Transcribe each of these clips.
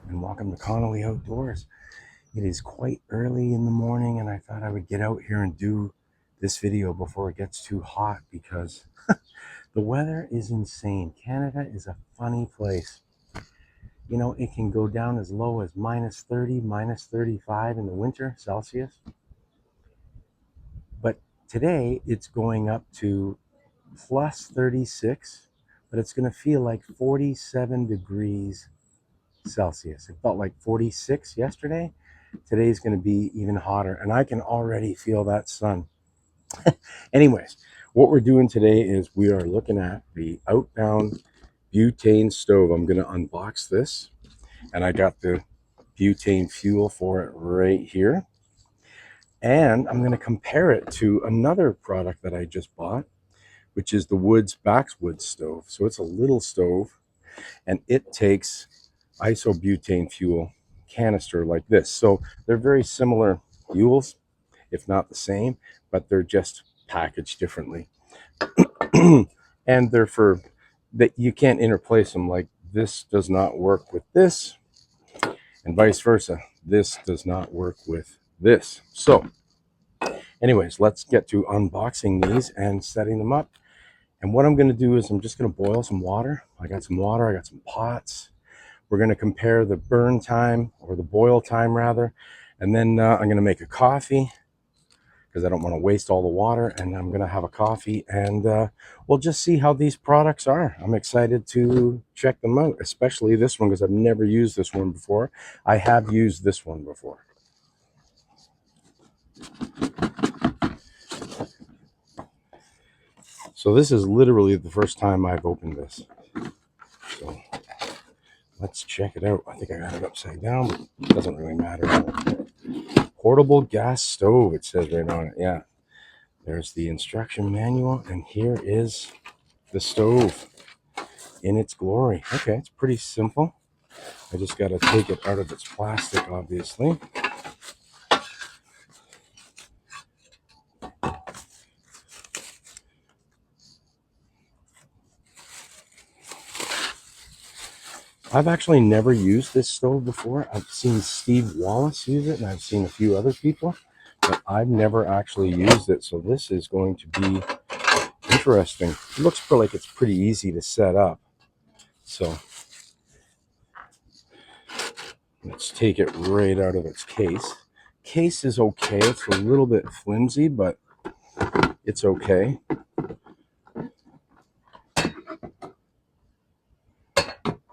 and welcome to Connolly Outdoors. It is quite early in the morning and I thought I would get out here and do this video before it gets too hot because the weather is insane. Canada is a funny place. You know, it can go down as low as minus 30, minus 35 in the winter Celsius. But today it's going up to plus 36, but it's going to feel like 47 degrees Celsius. It felt like 46 yesterday. Today's going to be even hotter, and I can already feel that sun. Anyways, what we're doing today is we are looking at the Outbound Butane Stove. I'm going to unbox this, and I got the butane fuel for it right here. And I'm going to compare it to another product that I just bought, which is the Backwoods stove. So it's a little stove, and it takes isobutane fuel canister like this. So they're very similar fuels, if not the same, but they're just packaged differently. And they're for that you can't interplace them. Like this does not work with this, and vice versa. This does not work with this. So anyways, let's get to unboxing these and setting them up. And what I'm going to do is I'm just going to boil some water. I got some water, I got some pots. We're going to compare the burn time, or the boil time rather, and then I'm going to make a coffee because I don't want to waste all the water, and I'm going to have a coffee, and we'll just see how these products are. I'm excited to check them out, especially this one because I've never used this one before. I have used this one before. So this is literally the first time I've opened this. So let's check it out. I think I got it upside down, but it doesn't really matter. Portable gas stove, it says right on it. Yeah, there's the instruction manual, and here is the stove in its glory. Okay, it's pretty simple. I just got to take it out of its plastic, obviously. I've actually never used this stove before. I've seen Steve Wallace use it, and I've seen a few other people, but I've never actually used it. So this is going to be interesting. It looks like it's pretty easy to set up. So let's take it right out of its case. Case is okay. It's a little bit flimsy, but it's okay.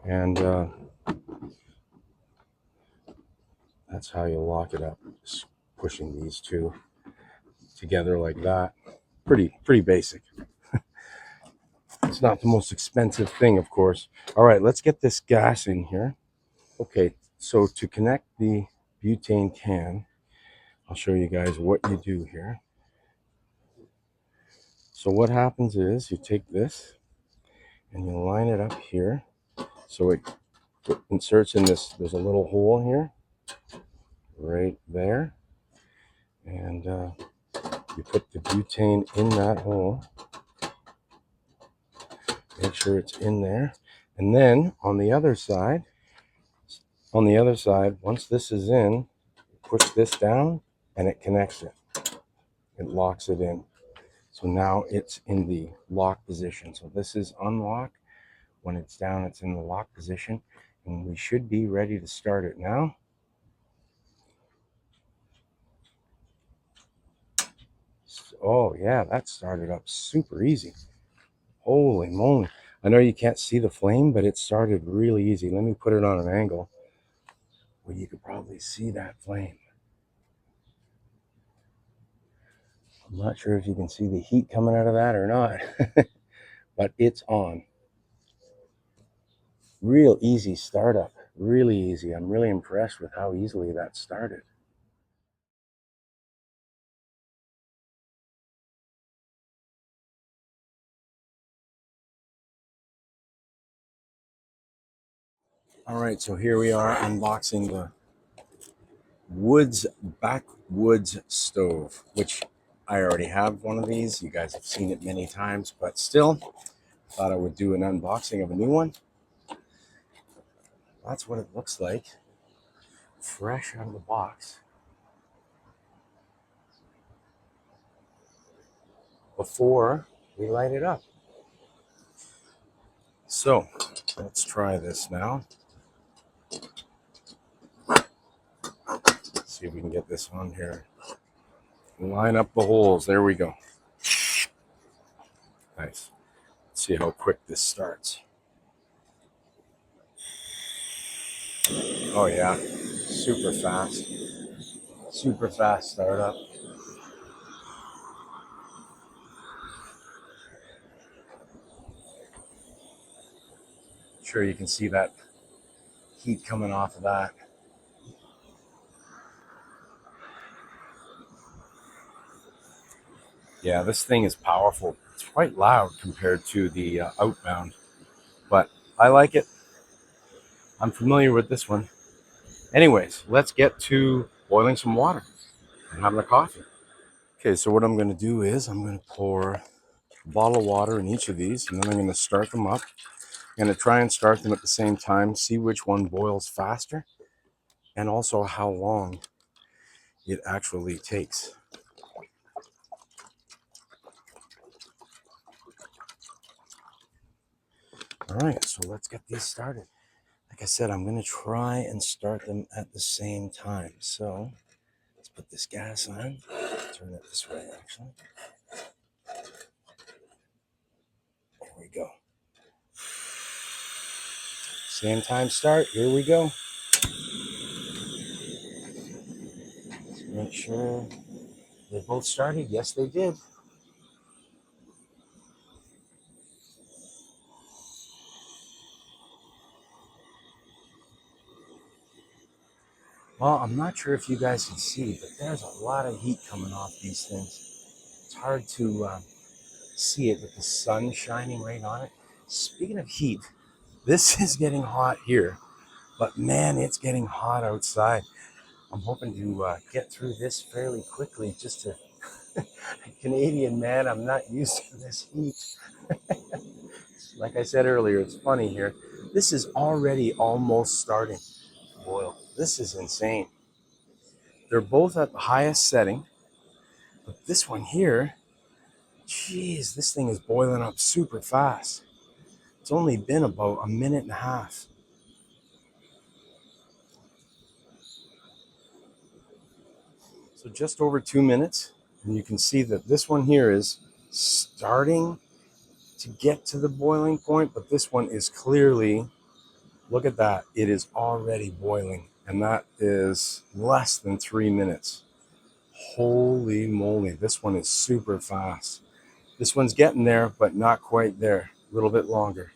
And that's how you lock it up. Just pushing these two together like that. Pretty basic. It's not the most expensive thing, of course. All right, let's get this gas in here. Okay, so to connect the butane can, I'll show you guys what you do here. So what happens is you take this and you line it up here. So it inserts in this, there's a little hole here, right there. And you put the butane in that hole. Make sure it's in there. And then on the other side, once this is in, push this down and it connects it. It locks it in. So now it's in the lock position. So this is unlock. When it's down, it's in the lock position. And we should be ready to start it now. Oh yeah, that started up super easy. Holy moly. I know you can't see the flame, but it started really easy. Let me put it on an angle where you could probably see that flame. I'm not sure if you can see the heat coming out of that or not, but it's on. Real easy startup, really easy. I'm really impressed with how easily that started. All right, so here we are unboxing the Backwoods stove, which I already have one of these. You guys have seen it many times, but still, thought I would do an unboxing of a new one. That's what it looks like. fresh out of the box before we light it up. So let's try this now. See if we can get this on here. Line up the holes. There we go. Nice. Let's see how quick this starts. Oh yeah, super fast. Super fast startup. Sure, you can see that heat coming off of that. Yeah, this thing is powerful. It's quite loud compared to the Outbound, but I like it. I'm familiar with this one. Anyways, let's get to boiling some water and having a coffee. Okay, so what I'm going to do is I'm going to pour a bottle of water in each of these, and then I'm going to start them up. I'm going to try and start them at the same time, see which one boils faster, and also how long it actually takes. All right, so let's get these started. Like I said, I'm going to try and start them at the same time. So let's put this gas on. Turn it this way, actually. There we go. Same time start. Here we go. Let's make sure they both started. Yes, they did. Well, I'm not sure if you guys can see, but there's a lot of heat coming off these things. It's hard to see it with the sun shining right on it. Speaking of heat, this is getting hot here, but man, it's getting hot outside. I'm hoping to get through this fairly quickly. Just a Canadian man, I'm not used to this heat. Like I said earlier, it's funny here. This is already almost starting to boil. This is insane. They're both at the highest setting, but this one here, geez, this thing is boiling up super fast. It's only been about a minute and a half. So just over 2 minutes, and you can see that this one here is starting to get to the boiling point, but this one is clearly, look at that, it is already boiling, and that is less than 3 minutes. Holy moly, this one is super fast. This one's getting there, but not quite there. A little bit longer.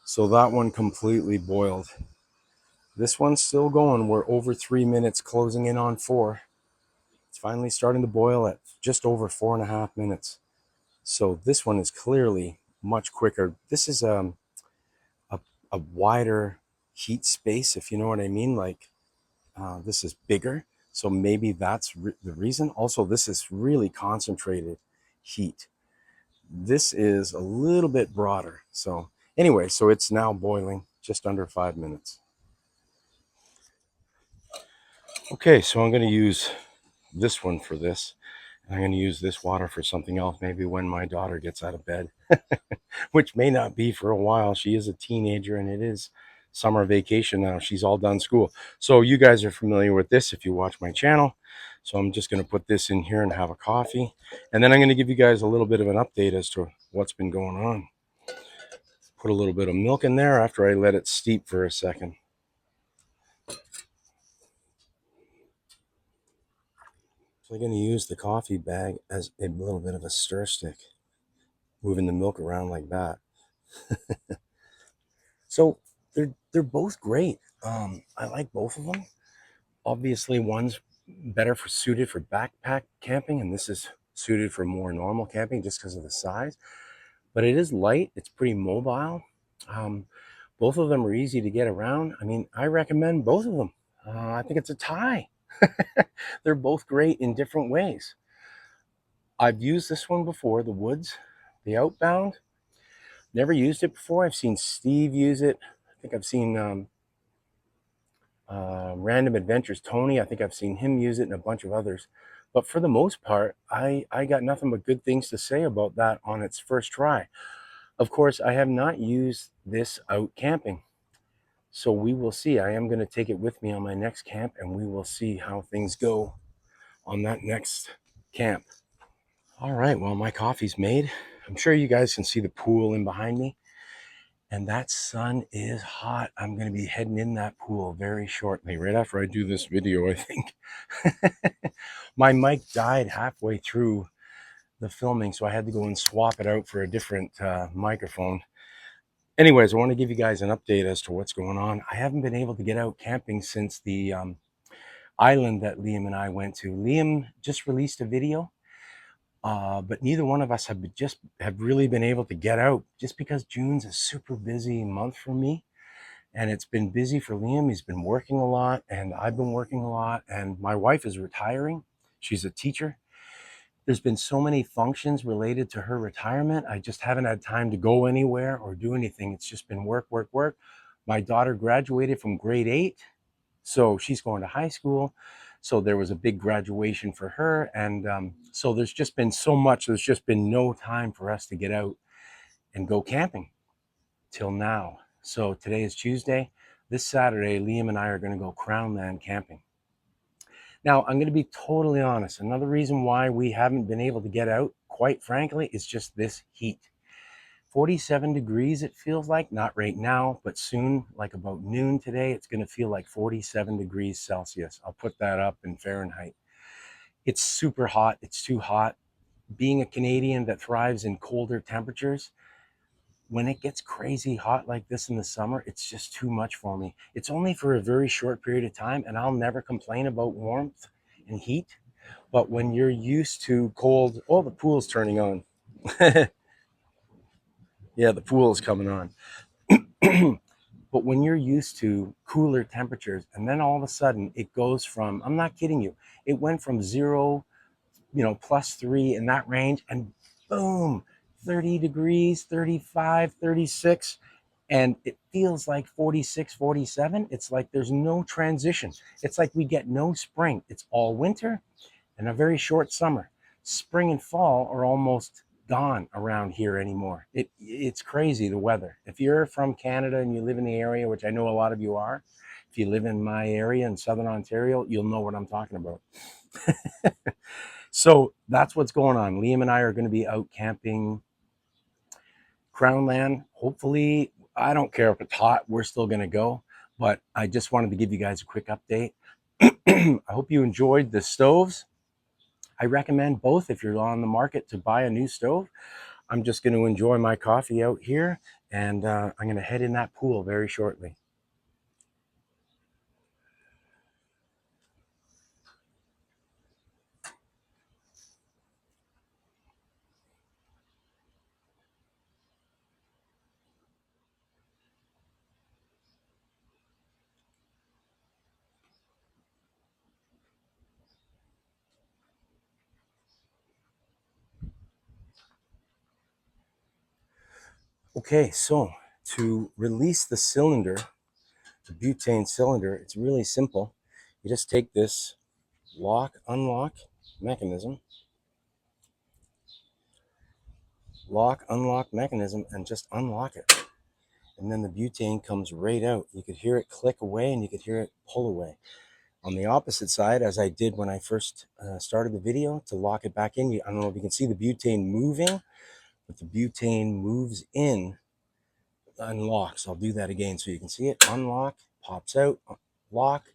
So that one completely boiled. This one's still going. We're over 3 minutes, closing in on 4. It's finally starting to boil at just over 4.5 minutes. So this one is clearly much quicker. This is a wider heat space, if you know what I mean. Like this is bigger, so maybe that's the reason. Also, this is really concentrated heat. This is a little bit broader. So anyway, so it's now boiling just under 5 minutes. Okay, so I'm going to use this one for this. I'm going to use this water for something else, maybe when my daughter gets out of bed, which may not be for a while. She is a teenager and it is summer vacation now. She's all done school. So you guys are familiar with this if you watch my channel. So I'm just going to put this in here and have a coffee. And then I'm going to give you guys a little bit of an update as to what's been going on. Put a little bit of milk in there after I let it steep for a second. So I'm going to use the coffee bag as a little bit of a stir stick, moving the milk around like that. So they're both great. I like both of them. Obviously, one's better suited for backpack camping, and this is suited for more normal camping just because of the size. But it is light. It's pretty mobile. Both of them are easy to get around. I mean, I recommend both of them. I think it's a tie. They're both great in different ways. I've used this one before, the Woods, the Outbound. Never used it before. I've seen Steve use it. I think I've seen Random Adventures Tony. I think I've seen him use it and a bunch of others. But for the most part, I got nothing but good things to say about that on its first try. Of course, I have not used this out camping. So we will see. I am going to take it with me on my next camp, and we will see how things go on that next camp. All right, well, my coffee's made. I'm sure you guys can see the pool in behind me. And that sun is hot. I'm going to be heading in that pool very shortly, right after I do this video, I think. My mic died halfway through the filming, so I had to go and swap it out for a different microphone. Anyways, I want to give you guys an update as to what's going on. I haven't been able to get out camping since the island that Liam and I went to. Liam just released a video, but neither one of us have really been able to get out, just because June's a super busy month for me. And it's been busy for Liam. He's been working a lot, and I've been working a lot, and my wife is retiring. She's a teacher. There's been so many functions related to her retirement. I just haven't had time to go anywhere or do anything. It's just been work, work, work. My daughter graduated from grade 8, so she's going to high school. So there was a big graduation for her. And so there's just been so much. There's just been no time for us to get out and go camping till now. So today is Tuesday. This Saturday, Liam and I are going to go Crownland camping. Now, I'm going to be totally honest. Another reason why we haven't been able to get out, quite frankly, is just this heat. 47 degrees, it feels like. Not right now, but soon, like about noon today, it's going to feel like 47 degrees Celsius. I'll put that up in Fahrenheit. It's super hot. It's too hot. Being a Canadian that thrives in colder temperatures, when it gets crazy hot like this in the summer, it's just too much for me. It's only for a very short period of time, and I'll never complain about warmth and heat. But when you're used to cold, oh, the pool's turning on. Yeah, the pool is coming on. But when you're used to cooler temperatures, and then all of a sudden it goes from, I'm not kidding you, it went from 0, +3 in that range, and boom, 30 degrees, 35, 36, and it feels like 46, 47. It's like there's no transition. It's like we get no spring. It's all winter and a very short summer. Spring and fall are almost gone around here anymore. It's crazy, the weather. If you're from Canada and you live in the area, which I know a lot of you are, if you live in my area in Southern Ontario, you'll know what I'm talking about. So that's what's going on. Liam and I are going to be out camping Crownland. Hopefully, I don't care if it's hot, we're still going to go. But I just wanted to give you guys a quick update. I hope you enjoyed the stoves. I recommend both if you're on the market to buy a new stove. I'm just going to enjoy my coffee out here, and I'm going to head in that pool very shortly. Okay, so to release the cylinder, the butane cylinder, it's really simple. You just take this unlock mechanism, unlock mechanism, and just unlock it. And then the butane comes right out. You could hear it click away, and you could hear it pull away. On the opposite side, as I did when I first started the video, to lock it back in, I don't know if you can see the butane moving, but the butane moves in, unlocks. I'll do that again so you can see it. Unlock, pops out, lock,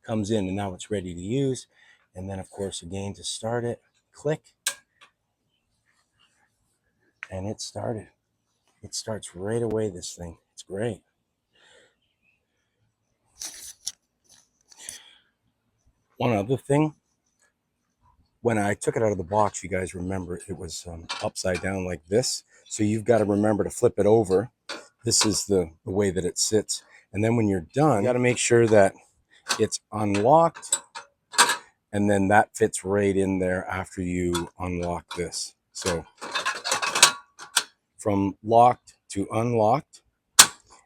comes in, and now it's ready to use. And then, of course, again, to start it, click, and it started. It starts right away, this thing. It's great. One other thing, when I took it out of the box, you guys remember it was upside down like this. So you've got to remember to flip it over. This is the way that it sits. And then when you're done, you got to make sure that it's unlocked, and then that fits right in there after you unlock this. So from locked to unlocked,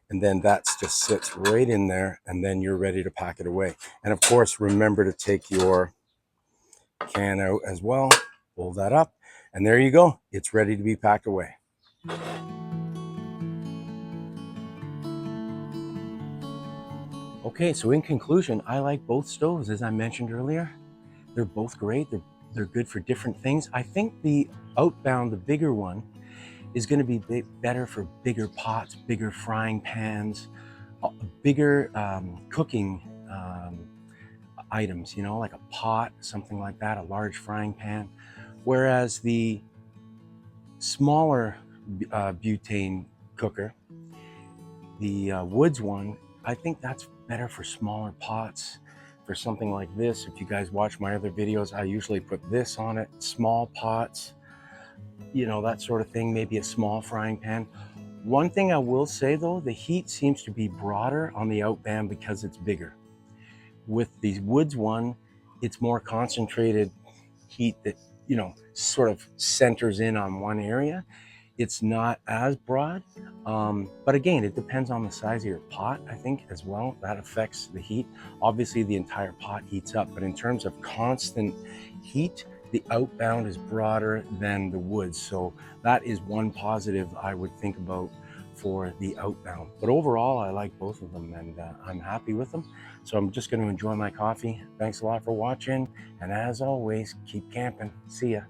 and then that just sits right in there, and then you're ready to pack it away. And of course, remember to take your can out as well, pull that up, and there you go. It's ready to be packed away. Okay, so in conclusion, I like both stoves, as I mentioned earlier. They're both great. They're good for different things. I think the Outbound, the bigger one, is going to be better for bigger pots, bigger frying pans, bigger cooking items, you know, like a pot, something like that, a large frying pan. Whereas the smaller butane cooker, the Woods one, I think that's better for smaller pots, for something like this. If you guys watch my other videos, I usually put this on it, small pots, you know, that sort of thing, maybe a small frying pan. One thing I will say though, the heat seems to be broader on the Outbound because it's bigger. With the Woods one, it's more concentrated heat that, you know, sort of centers in on one area. It's not as broad, but again, it depends on the size of your pot, I think, as well. That affects the heat. Obviously, the entire pot heats up, but in terms of constant heat, the Outbound is broader than the Woods. So that is one positive I would think about for the Outbound. But overall, I like both of them, and I'm happy with them. So I'm just going to enjoy my coffee. Thanks a lot for watching, and as always, keep camping. See ya.